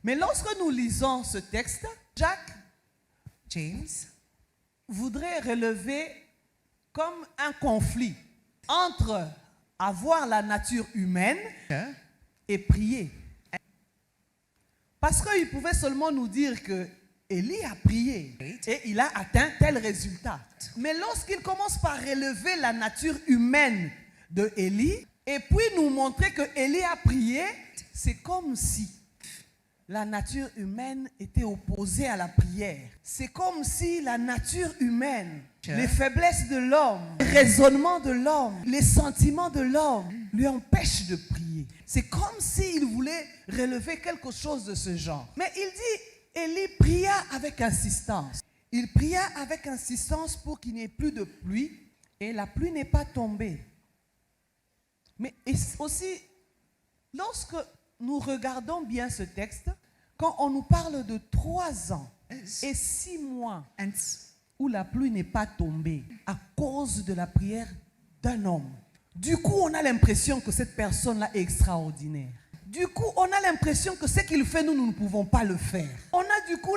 Mais lorsque nous lisons ce texte, James voudrait relever comme un conflit entre avoir la nature humaine et prier. Parce qu'il pouvait seulement nous dire que Élie a prié et il a atteint tel résultat. Mais lorsqu'il commence par relever la nature humaine de Élie et puis nous montrer que Élie a prié, c'est comme si la nature humaine était opposée à la prière. C'est comme si la nature humaine, les faiblesses de l'homme, les raisonnements de l'homme, les sentiments de l'homme lui empêchent de prier. C'est comme s'il voulait relever quelque chose de ce genre. Mais il dit, Élie pria avec insistance. Il pria avec insistance pour qu'il n'y ait plus de pluie et la pluie n'est pas tombée. Mais aussi, lorsque nous regardons bien ce texte, quand on nous parle de 3 ans et 6 mois où la pluie n'est pas tombée à cause de la prière d'un homme, du coup, on a l'impression que cette personne-là est extraordinaire. Du coup, on a l'impression que ce qu'il fait, nous ne pouvons pas le faire. On a du coup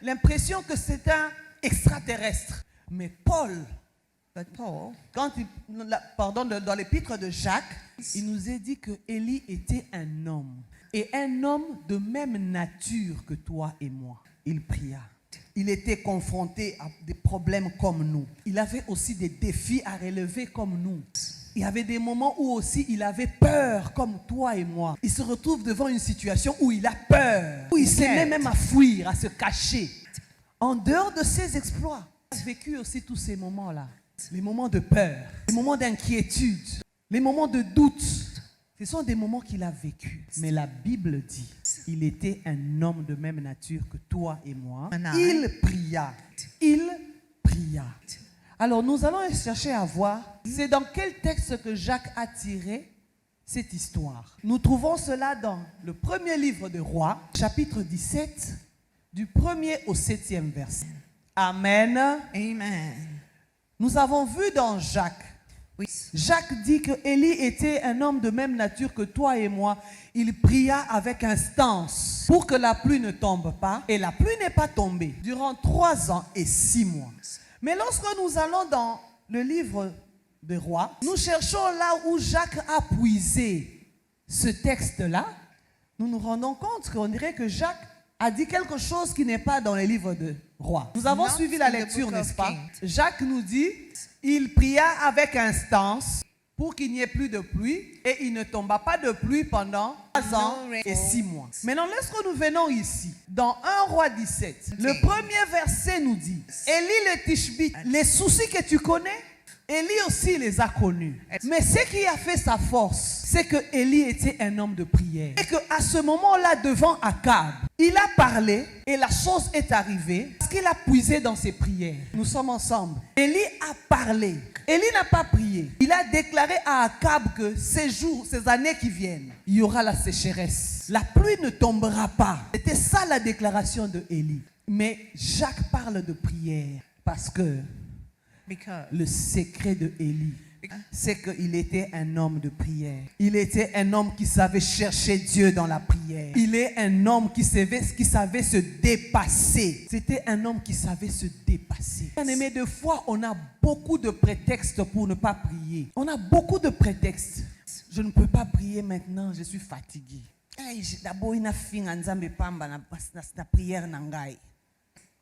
l'impression que c'est un extraterrestre. Mais Paul, dans l'épître de Jacques, il nous est dit que Élie était un homme. Et un homme de même nature que toi et moi. Il pria. Il était confronté à des problèmes comme nous. Il avait aussi des défis à relever comme nous. Il y avait des moments où aussi il avait peur comme toi et moi. Il se retrouve devant une situation où il a peur. Où il se met même à fuir, à se cacher. En dehors de ses exploits, il a vécu aussi tous ces moments-là. Les moments de peur, les moments d'inquiétude, les moments de doute. Ce sont des moments qu'il a vécus. Mais la Bible dit, il était un homme de même nature que toi et moi. Il pria. Il pria. Alors nous allons chercher à voir, c'est dans quel texte que Jacques a tiré cette histoire. Nous trouvons cela dans le premier livre de Rois, chapitre 17, du 1er au 7e verset. Amen. Amen. Nous avons vu dans Jacques, Jacques dit que Élie était un homme de même nature que toi et moi. Il pria avec instance pour que la pluie ne tombe pas. Et la pluie n'est pas tombée durant 3 ans et 6 mois. Mais lorsque nous allons dans le livre des Rois, nous cherchons là où Jacques a puisé ce texte-là. Nous nous rendons compte qu'on dirait que Jacques a dit quelque chose qui n'est pas dans les livres de Rois. Nous avons suivi la lecture, n'est-ce pas? Jacques nous dit, il pria avec instance pour qu'il n'y ait plus de pluie et il ne tomba pas de pluie pendant 3 ans et 6 mois. Maintenant, lorsque nous venons ici, dans 1 Roi 17, le premier verset nous dit, Élie le Tishbite, les soucis que tu connais, Élie aussi les a connus. Mais ce qui a fait sa force, c'est que Élie était un homme de prière. Et qu'à ce moment-là, devant Akab, il a parlé et la chose est arrivée parce qu'il a puisé dans ses prières. Nous sommes ensemble. Élie a parlé. Élie n'a pas prié. Il a déclaré à Akab que ces jours, ces années qui viennent, il y aura la sécheresse. La pluie ne tombera pas. C'était ça la déclaration de Élie. Mais Jacques parle de prière parce que le secret de Élie, c'est qu'il était un homme de prière. Il était un homme qui savait chercher Dieu dans la prière. Il est un homme qui savait se dépasser. C'était un homme qui savait se dépasser. Bien-aimé, des fois, on a beaucoup de prétextes pour ne pas prier. On a beaucoup de prétextes. Je ne peux pas prier maintenant, je suis fatigué. D'abord, il y a prière.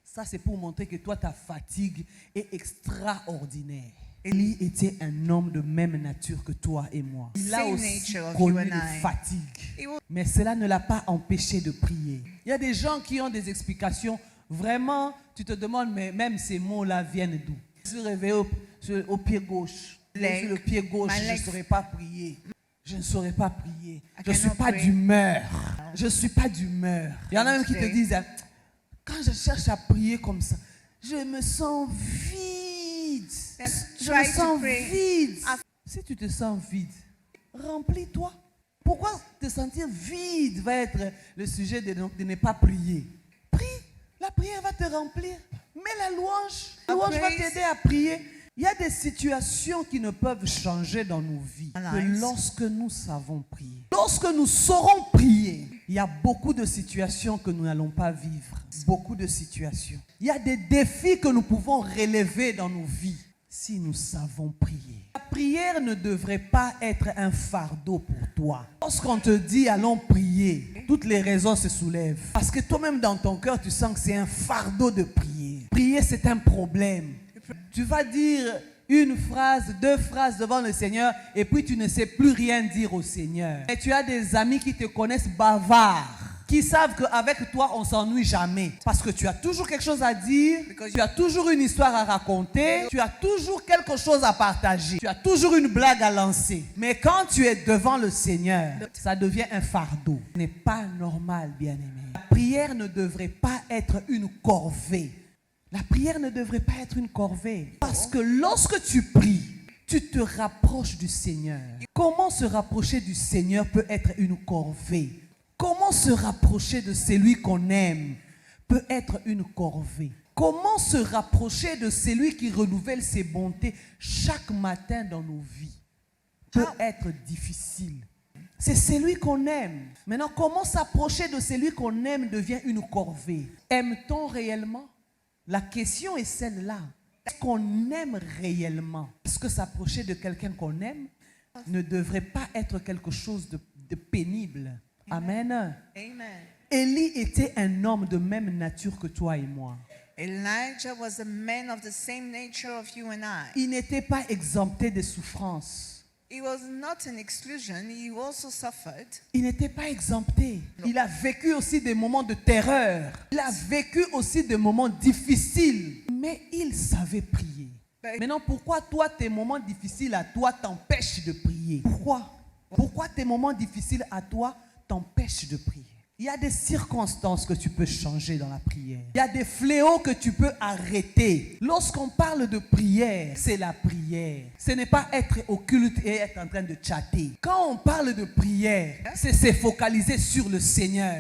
Ça, c'est pour montrer que toi, ta fatigue est extraordinaire. Élie était un homme de même nature que toi et moi. Il a aussi connu les fatigues. Mais cela ne l'a pas empêché de prier. Il y a des gens qui ont des explications. Vraiment, tu te demandes, mais même ces mots-là viennent d'où? Je suis réveillé au pied gauche. Sur le pied gauche, je ne saurais pas prier. Je ne saurais pas prier. Je ne suis pas d'humeur. Je ne suis pas d'humeur. Il y en a même qui te disent... Quand je cherche à prier comme ça, je me sens vide. Je me sens vide. Si tu te sens vide, remplis-toi. Pourquoi te sentir vide va être le sujet de ne pas prier? Prie. La prière va te remplir. Mais la louange va t'aider à prier. Il y a des situations qui ne peuvent changer dans nos vies que lorsque nous savons prier. Lorsque nous saurons prier, il Il y a beaucoup de situations que nous n'allons pas vivre. Beaucoup de situations. Il y a des défis que nous pouvons relever dans nos vies si nous savons prier. La prière ne devrait pas être un fardeau pour toi. Lorsqu'on te dit allons prier, toutes les raisons se soulèvent. Parce que toi-même dans ton cœur, tu sens que c'est un fardeau de prier. Prier, c'est un problème. Tu vas dire une phrase, 2 phrases devant le Seigneur et puis tu ne sais plus rien dire au Seigneur. Et tu as des amis qui te connaissent bavard, qui savent qu'avec toi, on ne s'ennuie jamais. Parce que tu as toujours quelque chose à dire, tu as toujours une histoire à raconter, tu as toujours quelque chose à partager, tu as toujours une blague à lancer. Mais quand tu es devant le Seigneur, ça devient un fardeau. Ce n'est pas normal, bien-aimé. La prière ne devrait pas être une corvée. La prière ne devrait pas être une corvée. Parce que lorsque tu pries, tu te rapproches du Seigneur. Comment se rapprocher du Seigneur peut être une corvée? Comment se rapprocher de celui qu'on aime peut être une corvée? Comment se rapprocher de celui qui renouvelle ses bontés chaque matin dans nos vies peut être difficile? C'est celui qu'on aime. Maintenant, comment s'approcher de celui qu'on aime devient une corvée? Aime-t-on réellement? La question est celle-là. Est-ce qu'on aime réellement? Est-ce que s'approcher de quelqu'un qu'on aime ne devrait pas être quelque chose de pénible? Amen. Amen. Élie était un homme de même nature que toi et moi. Elijah was a man of the same nature of you and I. Il n'était pas exempté de souffrance. He was not an exclusion. He also suffered. Il n'était pas exempté. Il a vécu aussi des moments de terreur. Il a vécu aussi des moments difficiles. Mais il savait prier. Maintenant, pourquoi toi, tes moments difficiles à toi t'empêchent de prier? Pourquoi? Pourquoi tes moments difficiles à toi t'empêchent de prier? Il y a des circonstances que tu peux changer dans la prière. Il y a des fléaux que tu peux arrêter. Lorsqu'on parle de prière, c'est la prière. Ce n'est pas être au culte et être en train de chatter. Quand on parle de prière, c'est se focaliser sur le Seigneur.